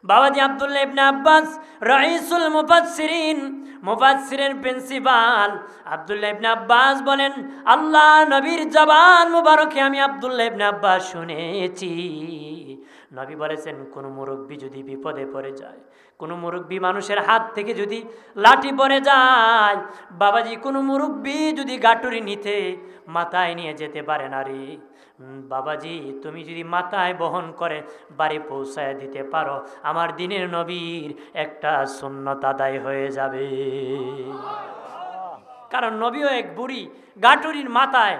বাবাজি আব্দুল্লাহ ইবনে আব্বাস রাইসুল মুফাসসিরিন প্রিন্সিপাল আব্দুল্লাহ ইবনে আব্বাস বলেন, আল্লাহ নবীর জবান মুবারকে আমি আব্দুল্লাহ ইবনে আব্বাস শুনেছি, নবী বলেছেন কোন মুরব্বী যদি বিপদে পড়ে যায়, কোন মুরব্বী মানুষের হাত থেকে যদি লাঠি পড়ে যায়, বাবাজি কোন মুরব্বী যদি গাটুরি নিতে মাথায় নিয়ে যেতে পারে না রে বাবাজি, তুমি যদি মাথায় বহন করে বাড়ি পৌঁছায় দিতে পারো, আমার দিনের নবীর একটা সুন্নত আদায় হয়ে যাবে। কারণ নবীও এক বুড়ি গাটুরির মাথায়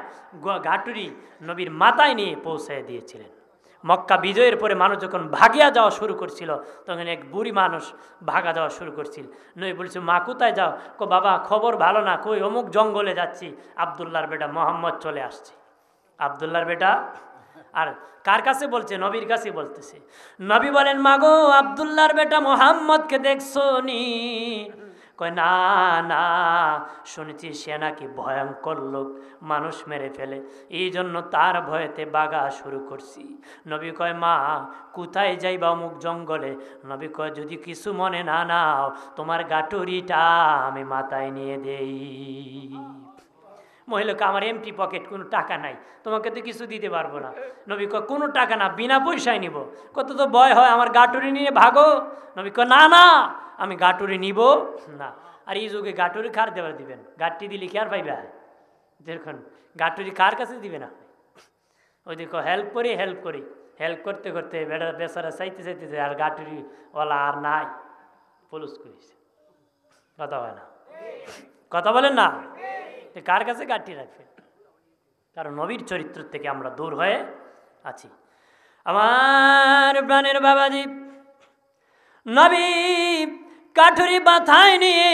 গাটুরি নবীর মাথায় নিয়ে পৌঁছায় দিয়েছিলেন। মক্কা বিজয়ের পরে মানুষ যখন ভাগিয়া যাওয়া শুরু করছিল, তখন এক বুড়ি মানুষ ভাগা যাওয়া শুরু করছিল। নবী বলছে, মা কোথায় যাও? কো বাবা খবর ভালো না, কই অমুক জঙ্গলে যাচ্ছি, আব্দুল্লাহর বেটা মোহাম্মদ চলে আসছে। আব্দুল্লাহর বেটা আর কার কাছে বলছে? নবীর কাছে বলতেছে। নবী বলেন, মাগো আব্দুল্লাহর বেটা মোহাম্মদকে দেখছো নি? কয় না না, শুনেছি সে নাকি ভয়ঙ্কর লোক, মানুষ মেরে ফেলে, এই জন্য তার ভয়েতে বাগা শুরু করছি। নবী কয়, মা কোথায় যাইবা? অমুক জঙ্গলে। নবী কয়, যদি কিছু মনে না নাও, তোমার গাটুরিটা আমি মাথায় নিয়ে দেই। মহিলাকে, আমার এমটি পকেট, কোনো টাকা নাই, তোমাকে তো কিছু দিতে পারবো না। নবী কয়, কোনো টাকা না, বিনা পয়সায় নিব। কত তো ভয় হয়, আমার গাটুরি নিয়ে ভাগো। নবী কয়, না না, আমি গাটুরি নিব না। আর এই যুগে গাটুরি কার দেবার দিবেন? গাটটি দিলে কি আর পাইবে? দেখুন গাটুরি কার কাছে দিবেন আপনি? ওই দেখো হেল্প করি হেল্প করতে করতে বেচারা চাইতে আর গাটুরিওয়ালা আর নাই, পুলুস করেছে। কথা হয় না? কথা বলেন না? কার কাছে গাঠি রাখবেন? কারণ নবীর চরিত্র থেকে আমরা দূর হয়ে আছি। আমার প্রাণের বাবাজি, নবী কাঠুরি মাথায় নিয়ে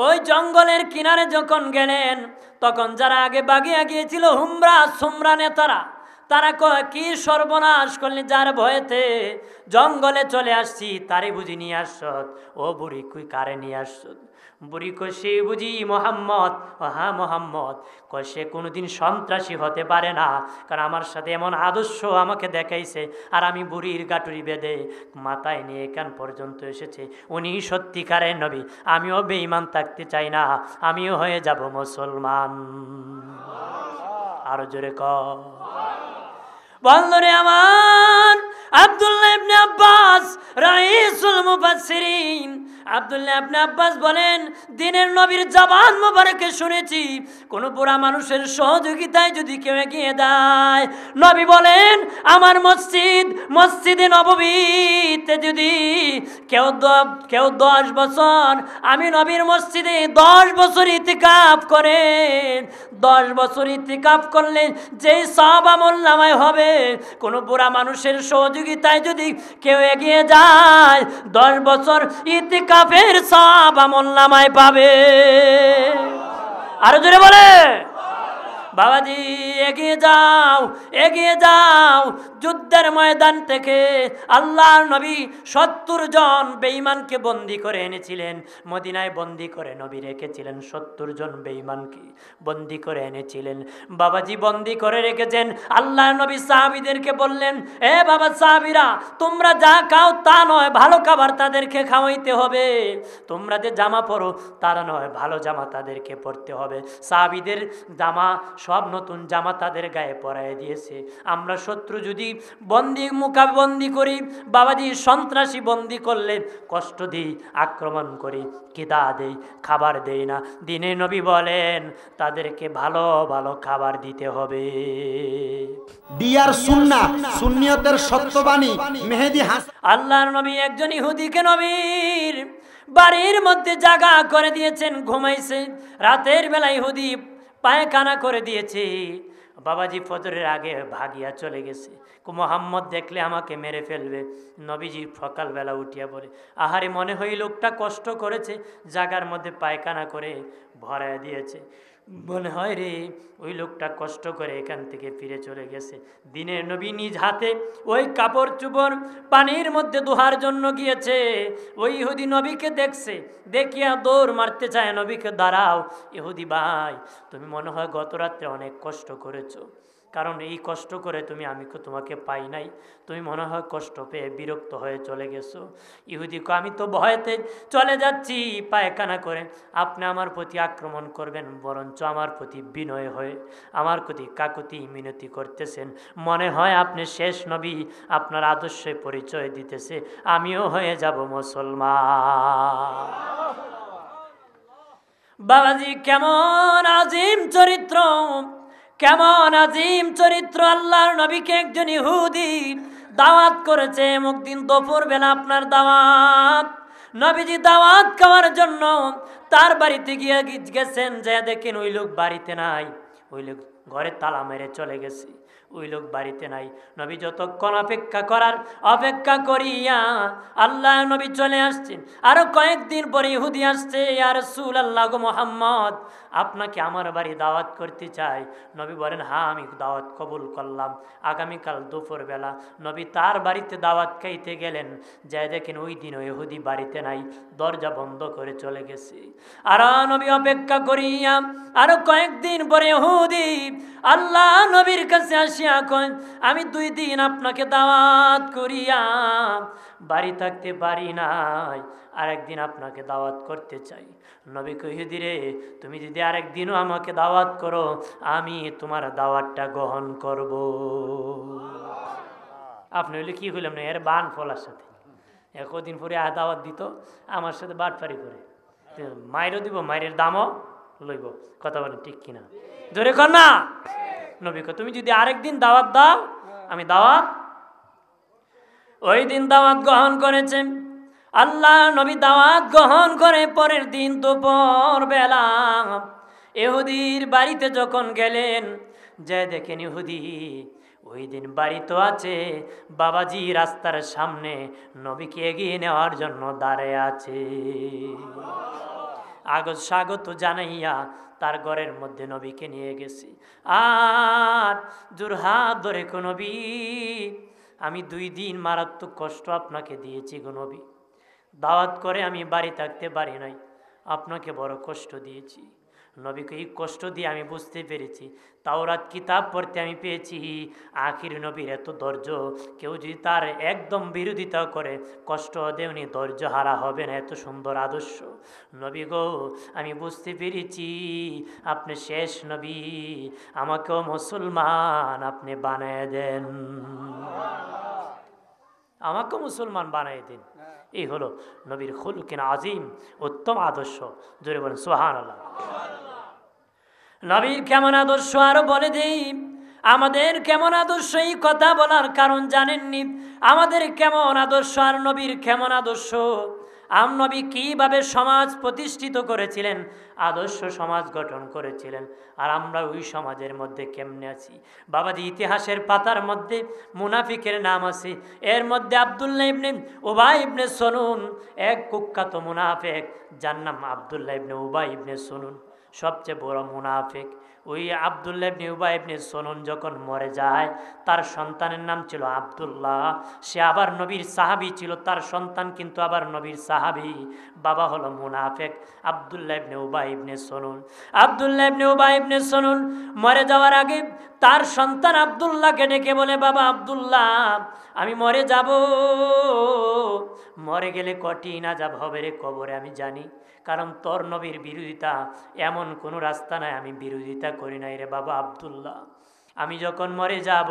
ওই জঙ্গলের কিনারে যখন গেলেন, তখন যারা আগে বাগিয়ে গিয়েছিল হুমরা সুমরা নেতারা, তারা কয়, কি সর্বনাশ করলে, যার ভয়েতে জঙ্গলে চলে আসছি তারে বুঝি নিয়ে আসছ? ও বুড়ি, কুই কারে নিয়ে আসছ? বুড়ি কয়, সে বুঝি মোহাম্মদ। হ্যাঁ মোহাম্মদ। কয়, সে কোনোদিন সন্ত্রাসী হতে পারে না, কারণ আমার সাথে এমন আদর্শ আমাকে দেখাইছে, আর আমি বুড়ির গাটুরি বেঁধে মাথায় নিয়ে এখান পর্যন্ত এসেছে। উনি সত্যিকারের নবী, আমিও বেঈমান থাকতে চাই না, আমিও হয়ে যাব মুসলমান। আরো জোরে কর। বন্ধুরে আমার, আব্দুল্লাহ ইবনে আব্বাস রাইসুল মুফাসসিরিন আব্দুল্লাহ ইবনে আব্বাস বলেন, দিনের নবীর জবান মোবারকে শুনেছি, কোন বুড়া মানুষের সহযোগিতায় যদি কেউ এগিয়ে দেয়, নবী বলেন, আমার মসজিদে নববীতে যদি কেউ 10 বছর, আমি নবীর মসজিদে 10 বছর ইতিকাফ করে, 10 বছর ইতিকাফ করলে যেই সওয়াব আমলনামায় হবে, কোন বুড়া মানুষের সহযোগিতায় যদি কেউ এগিয়ে যায়, 10 বছর ইতিকাফের সওয়াব আমলনামায় পাবে। আরো জোরে বলে বাবাজি, এগিয়ে যাও। যুদ্ধের ময়দান থেকে আল্লাহর নবী 70 জন বেঈমানকে বন্দী করে এনেছিলেন। মদিনায় বন্দী করে নবী রেখেছিলেন, 70 জন বেঈমানকে বন্দী করে এনেছিলেন। বাবাজি বন্দী করে রেখেছেন। আল্লাহর নবী সাহাবীদেরকে বললেন, এ বাবা সাহাবীরা, তোমরা যা খাও তা নয়, ভালো খাবার তাদেরকে খাওয়াইতে হবে। তোমরা যে জামা পরো তারা নয়, ভালো জামা তাদেরকে পরতে হবে। সাহাবীদের জামা সব নতুন জামা তাদের গায়ে পরায় দিয়েছে। আমরা শত্রু যদি বন্দি করি, বাবাজি সন্ত্রাসী বন্দি করলে কষ্ট দিই, আক্রমণ করি, কিদা দেই, খাবার দেই না। দিনে নবী বলেন, তাদেরকে ভালো ভালো খাবার দিতে হবে। ডিয়ার সুন্নাহ, সুন্নিয়তের সত্যবাণী মেহেদী হাসান। আল্লাহর নবী একজন ইহুদিকে নবীর বাড়ির মধ্যে জায়গা করে দিয়েছেন, ঘুমাইছে। রাতের বেলা ইহুদি পায়খানা করে দিয়েছে। বাবাজি ফজরের আগে ভাগিয়া চলে গেছে। মোহাম্মদ দেখলে আমাকে মেরে ফেলবে। নবীজি সকালবেলা উঠিয়া বলে, আহারে মনে হয় লোকটা কষ্ট করেছে, জায়গার মধ্যে পায়খানা করে ভরায় দিয়েছে, মনে হয় রে ওই লোকটা কষ্ট করে এখান থেকে ফিরে চলে গেছে। দিনের নবী নিজ হাতে ওই কাপড় চোপড় পানির মধ্যে ধোয়ার জন্য গিয়েছে। ওই ইহুদি নবীকে দেখছে, দেখিয়া দৌড় মারতে চায়, নবীকে দাঁড়াও, ইহুদি ভাই তুমি মনে হয় গত রাত্রে অনেক কষ্ট করেছো, কারণ এই কষ্ট করে আমি তোমাকে পাই নাই, তুমি মনে হয় কষ্ট পেয়ে বিরক্ত হয়ে চলে গেছো। ইহুদি কয়, আমি তো ভয়েতে চলে যাচ্ছি পায়খানা করে, আপনি আমার প্রতি আক্রমণ করবেন, বরঞ্চ আমার প্রতি বিনয় হয়ে আমার প্রতি কাকুতি মিনতি করতেছেন, মনে হয় আপনি শেষ নবী, আপনার আদর্শে পরিচয় দিতেছে, আমিও হয়ে যাব মুসলমান। বাবাজি কেমন আজিম চরিত্র, কেমন আজিম চরিত্র। আল্লাহর নবীকে একজন ইহুদি দাওয়াত করেছে, একদিন দুপুর বেলা আপনার দাওয়াত, নবীজি দাওয়াত খাওয়ার জন্য তার বাড়িতে গিয়ে গেছেন, যে দেখেন ওই লোক বাড়িতে নাই, ওই লোক ঘরে তালা মেরে চলে গেছে, ওই লোক বাড়িতে নাই। নবী যতক্ষণ অপেক্ষা করিয়া আল্লাহ নবী চলে আসছেন। আরো কয়েকদিন পরে ইহুদি আসছে, ইয়া রাসূলুল্লাহ গো মুহাম্মদ, আপনাকে আমার বাড়ি দাওয়াত করতে চাই। নবী বলেন, হ্যাঁ আমি দাওয়াত কবুল করলাম। আগামীকাল দুপুরবেলা নবী তার বাড়িতে দাওয়াত খাইতে গেলেন, যাই দেখেন ওই দিন ইহুদি বাড়িতে নাই, দরজা বন্ধ করে চলে গেছে। আর নবী অপেক্ষা করিয়া আরো কয়েকদিন পরে ইহুদি আল্লাহ নবীর কাছে আসিয়া কয়, আমি 2 দিন আপনাকে দাওয়াত করিয়া বাড়ি থাকতে পারি নাই, আরেকদিন আপনাকে দাওয়াত করতে চাই। নবী কয়, ইহুদি রে, তুমি যদি আরেকদিনও আমাকে দাওয়াত করো, আমি তোমার দাওয়াতটা গ্রহণ করব। আপনি হইলে কি হইলাম না, এর বান ফলার সাথে একদিন পরে দাওয়াত দিত, আমার সাথে বাটপারি করে, মাইরও দিব, মাইরের দামও লইব। কথা বলেন ঠিক কিনা? জোরে কর না। নবী কয়, তুমি যদি আরেকদিন দাওয়াত দাও, আমি দাওয়াত। ওই দিন দাওয়াত গ্রহণ করেছেন। আল্লাহ নবী দাওয়াত গ্রহণ করে পরের দিন দুপুর বেলা ইহুদির বাড়িতে যখন গেলেন, যে দেখেন ইহুদি ওই দিন বাড়ি তো আছে, বাবাজি রাস্তার সামনে নবীকে এগিয়ে নেওয়ার জন্য দাঁড়িয়ে আছে। স্বাগত জানাইয়া তার ঘরের মধ্যে নবীকে নিয়ে গেছি। আর জোরহাত ধরে গো নবী, আমি 2 দিন মারাত্মক কষ্ট আপনাকে দিয়েছি গো নবী, দাওয়াত করে আমি বাড়ি থাকতে পারি নাই, আপনাকে বড় কষ্ট দিয়েছি। নবীকে এই কষ্ট দিয়ে আমি বুঝতে পেরেছি, তাওরাত কিতাব পড়তে আমি পেয়েছি আখির নবীর এত ধৈর্য, কেউ যদি তার একদম বিরোধিতা করে কষ্ট দেওনি, ধৈর্য হারা হবে না, এত সুন্দর আদর্শ। নবী গো, আমি বুঝতে পেরেছি আপনি শেষ নবী, আমাকেও মুসলমান আপনি বানায় দেন, আমাকেও মুসলমান বানায় দেন। এই হলো নবীর খুলুকিন আজিম, উত্তম আদর্শ। জোরে বলেন সুবহানাল্লাহ। নবীর কেমন আদর্শ আরো বলে দেই। আমাদের কেমন আদর্শ, এই কথা বলার কারণ জানেননি? আমাদের কেমন আদর্শ আর নবীর কেমন আদর্শ, নবী কিভাবে সমাজ প্রতিষ্ঠিত করেছিলেন, আদর্শ সমাজ গঠন করেছিলেন, আর আমরা ওই সমাজের মধ্যে কেমনে আছি। বাবাজি ইতিহাসের পাতার মধ্যে মুনাফিকের নাম আছে, এর মধ্যে আব্দুল্লাহ ইবনে উবাই ইবনে সনুন এক কুখ্যাত মুনাফিক, যার নাম আব্দুল্লাহ ইবনে উবাই ইবনে সনুন, সবচেয়ে বড় মুনাফিক। ওই আব্দুল্লাহ ইবনে উবাই ইবনে সনুন যখন মরে যায়, তার সন্তানের নাম ছিল আব্দুল্লাহ, সে আবার নবীর সাহাবী ছিল, তার সন্তান কিন্তু আবার নবীর সাহাবী, বাবা হলো মুনাফিক আব্দুল্লাহ ইবনে উবাই ইবনে সনুন। আব্দুল্লাহ ইবনে উবাই ইবনে সনুন মরে যাওয়ার আগে তার সন্তান আব্দুল্লাহকে ডেকে বলে, বাবা আব্দুল্লাহ, আমি মরে যাব, মরে গেলে কঠিন আযাব হবে রে কবরে আমি জানি, কারণ তোর নবীর বিরোধিতা এমন কোনো রাস্তা নাই আমি বিরোধিতা করি নাই রে বাবা আব্দুল্লাহ, আমি যখন মরে যাব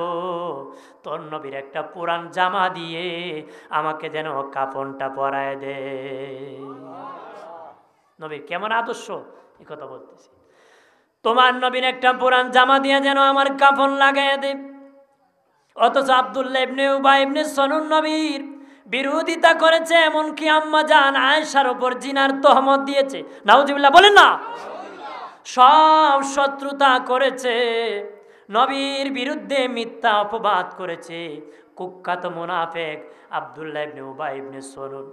তোর নবীর একটা পুরান জামা দিয়ে আমাকে যেন কাফনটা পরায় দে। নবীর কেমন আদর্শ, এই কথা বলতেছি। তোমার নবীর একটা পুরান জামা দিয়ে যেন আমার কাফন লাগাইয়া দে। অথচ আব্দুল্লাহ ইবনে উবাই ইবনে সনুন নবীর বিরোধিতা করেছে, এমনকি আম্মা জান আয়েশার উপর জিনার তহমত দিয়েছে, নাউজুবিল্লাহ বলেন না। সব শত্রুতা করেছে, নবীর বিরুদ্ধে মিথ্যা অপবাদ করেছে। কুখ্যাত মুনাফিক আব্দুল্লাহ ইবনে উবাই ইবনে সনুন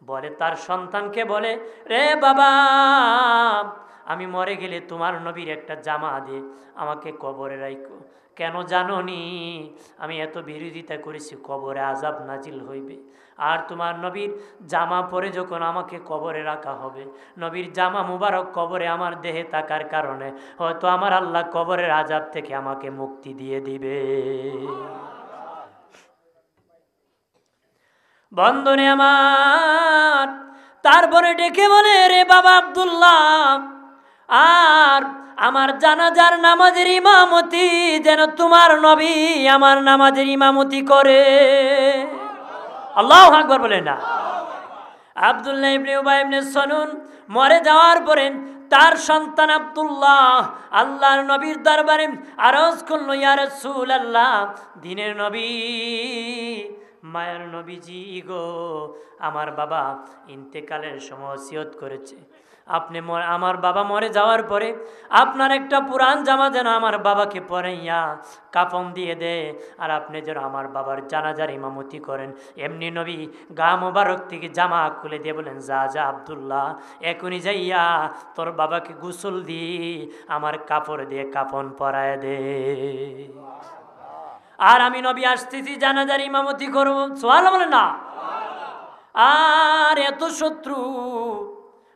বলে তার সন্তানকে বলে, রে বাবা, আমি মরে গেলে তোমার নবীর একটা জামা দে আমাকে কবরে রাখো, কেন জানোনি আমি এত বিরোধিতা করেছি কবরে আযাব নাজিল হইবে, আর তোমার নবীর জামা পরে যখন আমাকে কবরে রাখা হবে, নবীর জামা মুবারক কবরে আমার দেহে থাকার কারণে হয়তো আমার আল্লাহ কবরের আযাব থেকে আমাকে মুক্তি দিয়ে দিবে। বন্ধনে আমার, তারপরে ডেকে বলে, রে বাবা আব্দুল্লাহ, আর আমার জানাজার নামাজের ইমামতি যেন তোমার নবী আমার নামাজের ইমামতি করে। আল্লাহু আকবার বলে না। আব্দুল্লাহ ইবনে উবাই ইবনে সালুল মরে যাওয়ার পরে তার সন্তান আব্দুল্লাহ আল্লাহর নবীর দরবারে আরজ করল, ইয়া রাসূলুল্লাহ, দ্বীনের নবী, মায়ের নবীজি গো, আমার বাবা ইন্তেকালের সময় ওসিয়ত করেছে, আপনি আমার বাবা মরে যাওয়ার পরে আপনার একটা পুরান জামা যেন আমার বাবাকে পরাইয়া কাফন দিয়ে দে, আর আপনি যেন আমার বাবার জানাজার ইমামতি করেন। এমনি নবী গা মোবারক থেকে জামা খুলে দিয়ে বলেন, যা যা আব্দুল্লাহ, এখনই যাইয়া তোর বাবাকে গোসল দি আমার কাপড় দিয়ে কাফন পরায় দে, আর আমি নবী আসতেছি জানাজার ইমামতি করব। সুবহানাল্লাহ বলে না। আর এত শত্রু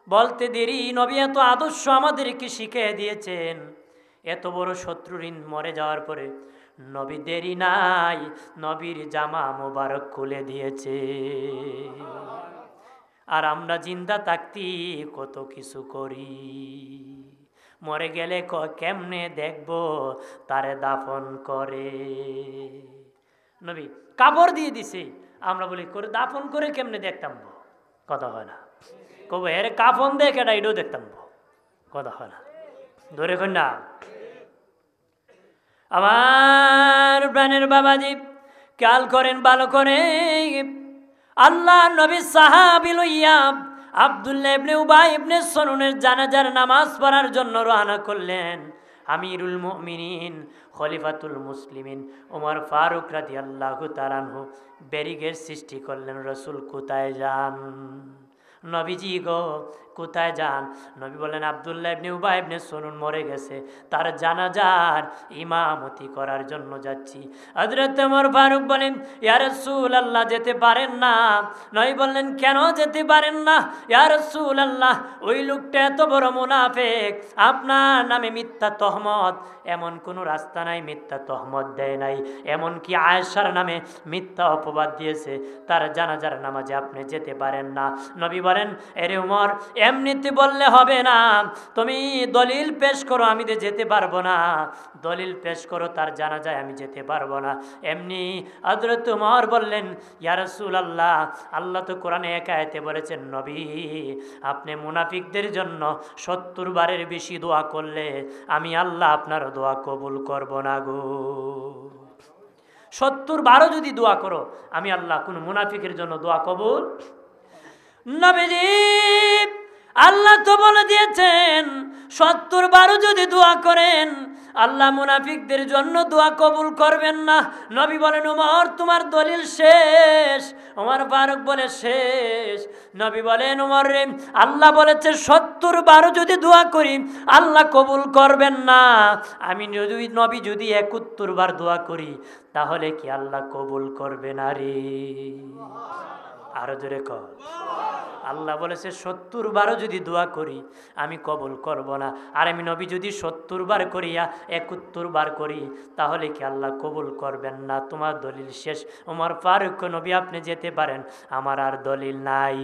বলতে দেরি, নবী এত আদর্শ আমাদেরকে শিখিয়ে দিয়েছেন, এত বড় শত্রুঋণ মরে যাওয়ার পরে নবী দেরি নাই, নবীর জামা মোবারক খুলে দিয়েছে। আর আমরা জিন্দা থাকতে কত কিছু করি, মরে গেলে কেমনে দেখব তারে দাফন করে। নবী কাপড় দিয়ে দিছে, আমরা বলি করে দাফন করে কেমনে দেখতাম, কথা হয় না। কব এর কাফন দেখে না, এটাও দেখতাম, কথা হয় না। ধরে কই না আমার প্রাণের বাবাজি, খেয়াল করেন ভালো করে। আল্লাহ নবী সাহাবী লইয়া আব্দুল্লাহ ইবনে উবাই ইবনে সালুলের জানাজার নামাজ পড়ার জন্য রওনা করলেন। আমিরুল মুমিনিন খলিফাতুল মুসলিমিন ওমর ফারুক রাদিয়াল্লাহু তাআলা আনহু ব্যারিকেড সৃষ্টি করলেন, রাসূল কোথায় যান, নবীজি গো কোথায় যান? নবী বলেন, আব্দুল্লাহ ইবনে উবাই ইবনে সালুল মরে গেছে, তার জানাজার ইমামতি করার জন্য যাচ্ছি। হযরত ওমর ফারুক বলেন, ইয়া রাসূলুল্লাহ, যেতে পারেন না। নবী বললেন, কেন যেতে পারেন না? ইয়া রাসূলুল্লাহ, ওই লোকটা এত বড় মুনাফিক, আপনার নামে মিথ্যা তহমত, এমন কোনো রাস্তা নাই মিথ্যা তহমত দেয় নাই, এমন কি আয়েশার নামে মিথ্যা অপবাদ দিয়েছে, তার জানাজার নামাজে আপনি যেতে পারেন না। নবী বলেন, এরে ওমর, এমনিতে বললে হবে না, তুমি দলিল পেশ করো, আমি তো যেতে পারবো না, দলিল পেশ করো, তার জানাজায় আমি যেতে পারবো না। এমনি হযরত ওমর বললেন, ইয়া রাসূলুল্লাহ, আল্লাহ তো কোরআনে এক আয়াতে বলেছেন, নবী আপনি মুনাফিকদের জন্য 70 বারের বেশি দোয়া করলে আমি আল্লাহ আপনার দোয়া কবুল করব না গো। 70 বারও যদি দোয়া করো, আমি আল্লাহ কোন মুনাফিকের জন্য দোয়া কবুল। নবীজি আল্লাহ তো বলে দিয়েছেন 70 বারও যদি দোয়া করেন আল্লাহ মুনাফিকদের জন্য দোয়া কবুল করবেন না। নবী বলেন, ওমর তোমার দলিল শেষ। ওমর ফারুক বলে, শেষ। নবী বলেন, ওমর রে, আল্লাহ বলেছে 70 বারও যদি দোয়া করি আল্লাহ কবুল করবেন না, আমি নবী যদি 71 বার দোয়া করি তাহলে কি আল্লাহ কবুল করবে না রে? আরো জোরে কর। আল্লাহ বলেছে 70 বারও যদি দোয়া করি আমি কবুল করব না, আর আমি নবী যদি 70 বার করিয়া 71 বার করি তাহলে কি আল্লাহ কবুল করবেন না? তোমার দলিল শেষ। ওমর ফারুক, নবী আপনি যেতে পারেন, আমার আর দলিল নাই।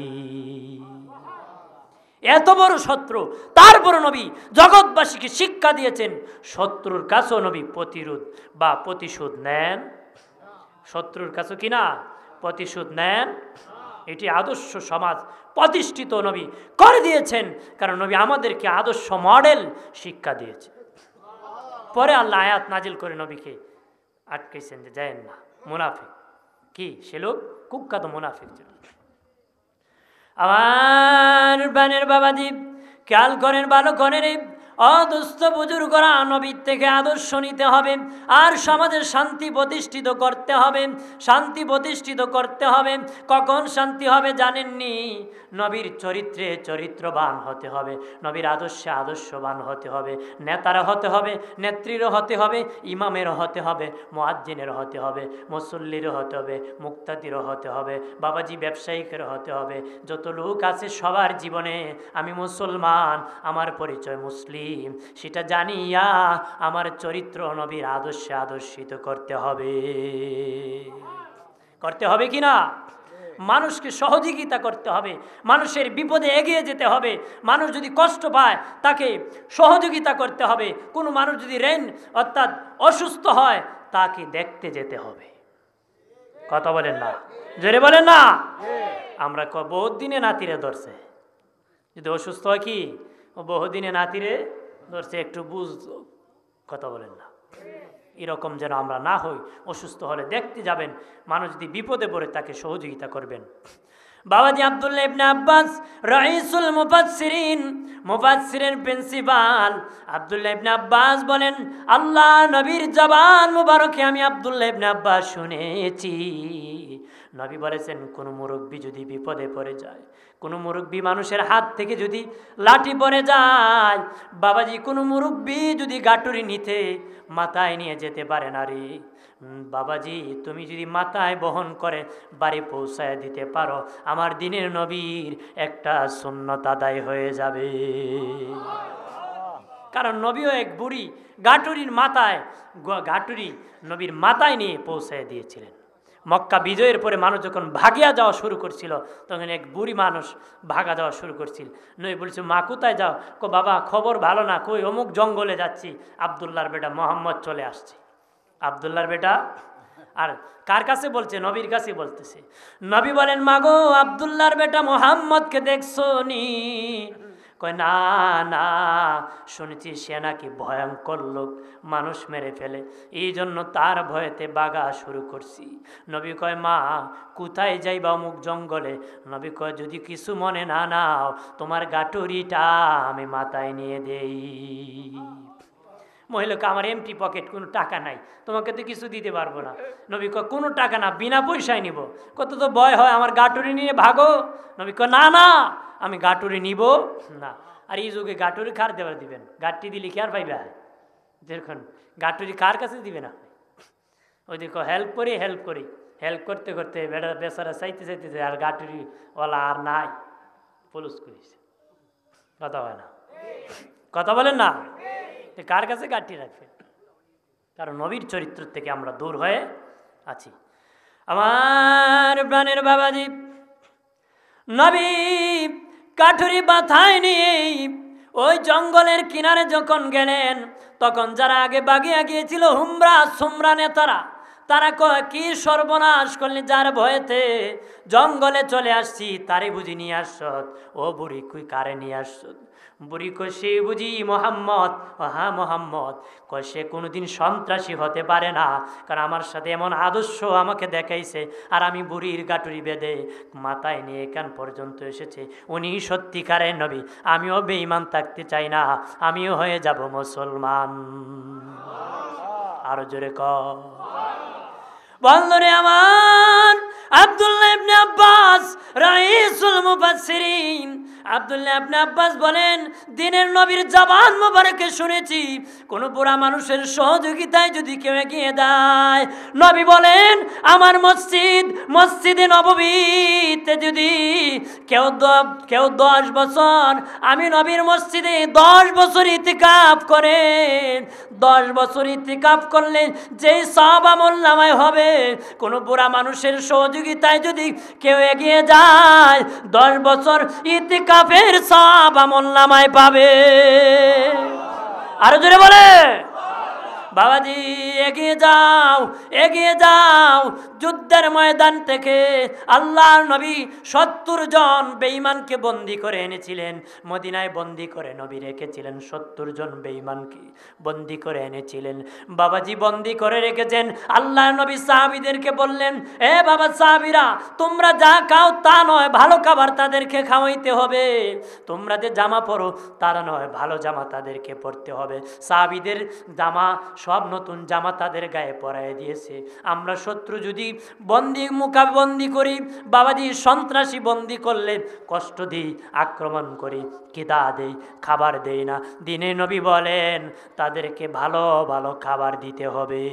এত বড় শত্রু, তারপর নবী জগৎবাসীকে শিক্ষা দিয়েছেন, শত্রুর কাছেও নবী প্রতিরোধ বা প্রতিশোধ নেন। শত্রুর কাছে কিনা প্রতিশোধ নেন। এটি আদর্শ সমাজ প্রতিষ্ঠিত নবী করে দিয়েছেন, কারণ নবী আমাদেরকে আদর্শ মডেল শিক্ষা দিয়েছে। পরে আল্লাহ আয়াত নাজিল করে নবীকে আটকেছেন যে যায়েন না, মুনাফিক। কি সে লোক? কুখ্যাত মুনাফিক ছিল। আমার বানের বাবাজি খেয়াল করেন ভালো করেন, অদুস্থ বুজুর্গরা নবীর থেকে আদর্শ নিতে হবে আর সমাজে শান্তি প্রতিষ্ঠিত করতে হবে। শান্তি প্রতিষ্ঠিত করতে হবে। কখন শান্তি হবে জানেননি? নবীর চরিত্রে চরিত্রবান হতে হবে, নবীর আদর্শে আদর্শবান হতে হবে, নেতারা হতে হবে, নেত্রীরও হতে হবে, ইমামেরও হতে হবে, মুয়াজ্জিনেরও হতে হবে, মুসল্লিরও হতে হবে, মুক্তাদিরও হতে হবে, বাবাজি ব্যবসায়িকেরও হতে হবে। যত লোক আছে সবার জীবনে আমি মুসলমান, আমার পরিচয় মুসলিম, সেটা জানিয়া আমার চরিত্র নবীর আদর্শে আদর্শিত করতে হবে। করতে হবে কি না? মানুষকে সহযোগিতা করতে হবে, মানুষের বিপদে এগিয়ে যেতে হবে, মানুষ যদি কষ্ট পায় তাকে সহযোগিতা করতে হবে, কোনো মানুষ যদি অর্থাৎ অসুস্থ হয় তাকে দেখতে যেতে হবে। কথা বলেন না? জোরে বলেন না? আমরা বহুত দিনে নাতিরে ধরছে, যদি অসুস্থ হয় কি ও বহুদিনে নাতিরে ধরছে, একটু বুঝ। কথা বলেন না? এরকম যেন আমরা না হই। অসুস্থ হলে দেখতে যাবেন, মানুষ যদি বিপদে পড়ে তাকে সহযোগিতা করবেন। বাবাজি আব্দুল্লাহ ইবনে আব্বাস রাইসুল মুফাসসিরিন প্রিন্সিপাল আব্দুল্লাহ ইবনে আব্বাস বলেন, আল্লাহ নবীর জবান মুবারকে আমি আব্দুল্লাহ ইবনে আব্বাস শুনেছি, নবী বলেছেন কোন মুরব্বী যদি বিপদে পড়ে যায়, কোন মুরব্বী মানুষের হাত থেকে যদি লাঠি পড়ে যায়, বাবাজি কোন মুরব্বী যদি গাটুরি নিতে মাথায় নিয়ে যেতে পারে না রে বাবাজি, তুমি যদি মাথায় বহন করে বাড়ি পৌঁছায় দিতে পারো, আমার দিনের নবীর একটা সুন্নত আদায় হয়ে যাবে। কারণ নবীও এক বুড়ি গাটুরির মাথায় গাটুরি নবীর মাথায় নিয়ে পৌঁছায় দিয়েছিলেন। মক্কা বিজয়ের পরে মানুষ যখন ভাগিয়া যাওয়া শুরু করছিল তখন এক বুড়ি মানুষ ভাগা যাওয়া শুরু করছিল। নবী বলছে, মা কোথায় যাও? কো বাবা খবর ভালো না, কই অমুক জঙ্গলে যাচ্ছি, আব্দুল্লাহর বেটা মোহাম্মদ চলে আসছে। আব্দুল্লাহর বেটা আর কার কাছে বলছে? নবীর কাছে বলতেছে। নবী বলেন, মাগো আব্দুল্লাহর বেটা মোহাম্মদকে দেখছো নি? কয় না না, শুনেছি সে নাকি ভয়ঙ্কর লোক, মানুষ মেরে ফেলে, এই জন্য তার ভয়েতে বাগা শুরু করছি। নবী কয়, মা কোথায় যাইবা? অমুক জঙ্গলে। নবী কয়, যদি কিছু মনে না নাও তোমার গাটুরিটা আমি মাথায় নিয়ে দেই। মহিলাকে, আমার এমটি পকেট, কোনো টাকা নাই, তোমাকে তো কিছু দিতে পারবো না। নবী কয়, কোনো টাকা না, বিনা পয়সায় নিব। কত তো ভয় হয়, আমার গাটুরি নিয়ে ভাগো। নবী কয়, না না, আমি গাটুরি নিব না। আর এই যুগে গাটুরি কার দেবার দিবেন? গাটটি দিলে কি আর পাইবে? যেরকম গাটুরি কার কাছে দিবেন আপনি? ওই দেখো হেল্প করি হেল্প করতে করতে বেড়া বেচারা চাইতে আর গাটুরিওয়ালা আর নাই, পুলুস করিছে। কথা হয় না? কথা বলেন না? কার কাছে গাঠি রাখবে? কারণ নবীর চরিত্র থেকে আমরা দূর হয়ে আছি। আমার প্রাণের বাবাজি, নবী কাঠুরি মাথায় নিয়ে ওই জঙ্গলের কিনারে যখন গেলেন, তখন যারা আগে বাগিয়ে গিয়েছিল হুমরা সুমরা নেতারা, তারা কয়, কি সর্বনাশ করলে, যার ভয়েতে জঙ্গলে চলে আসছি তারে বুঝি নিয়ে আসছ? ও বুড়ি কুই কারে নিয়ে আসছ? বুড়ি কয়, সে বুঝি মোহাম্মদ। হ্যাঁ মোহাম্মদ। কয়, সে কোনোদিন সন্ত্রাসী হতে পারে না, কারণ আমার সাথে এমন আদর্শ আমাকে দেখাইছে, আর আমি বুড়ির গাটুরি বেঁধে মাথায় নিয়ে কান পর্যন্ত এসেছে। উনি সত্যিকারের নবী, আমিও বেঈমান থাকতে চাই না, আমিও হয়ে যাব মুসলমান। আরো জোরে কর। বন্ধুরে আমার, আব্দুল্লাহ ইবনে আব্বাস রাইসুল মুফাসসিরিন আব্দুল্লাহ ইবনে আব্বাস বলেন, দিনের নবীর জবান মোবারকে শুনেছি কোন বুড়া মানুষের সহযোগিতায় যদি কেউ এগিয়ে দেয়, নবী বলেন আমার মসজিদে নববীতে যদি কেউ 10 বছর, আমি নবীর মসজিদে 10 বছর ইতিকাফ করেন, 10 বছর ইতিকাফ করলে যেই সওয়াব আমলনামায় হবে, কোন বুড়া মানুষের সহযোগিতায় যদি কেউ এগিয়ে যায় 10 বছর ইতিকাফের সওয়াব আমলনামায় পাবে। আরো জোরে বলে, বাবাজি এগিয়ে যাও, এগিয়ে যাও। যুদ্ধের ময়দান থেকে আল্লাহর নবী 70 জন বেঈমানকে বন্দী করে এনেছিলেন। মদিনায় বন্দী করে নবী রেখেছিলেন, 70 জন বেঈমানকে বন্দী করে এনেছিলেন। বাবাজি বন্দী করে রেখেছেন। আল্লাহর নবী সাহাবীদেরকে বললেন, এ বাবা সাহাবীরা, তোমরা যা খাও তা নয়, ভালো খাবার তাদেরকে খাওয়াইতে হবে। তোমরা যে জামা পরো তারা নয়, ভালো জামা তাদেরকে পরতে হবে। সাহাবীদের জামা সব নতুন জামা তাদের গায়ে পরায় দিয়েছে। আমরা শত্রু যদি বন্দি করি, বাবাজি সন্ত্রাসী বন্দি করলে কষ্ট দিই, আক্রমণ করি, কিদা দেই, খাবার দেই না। দিনে নবী বলেন তাদেরকে ভালো ভালো খাবার দিতে হবে।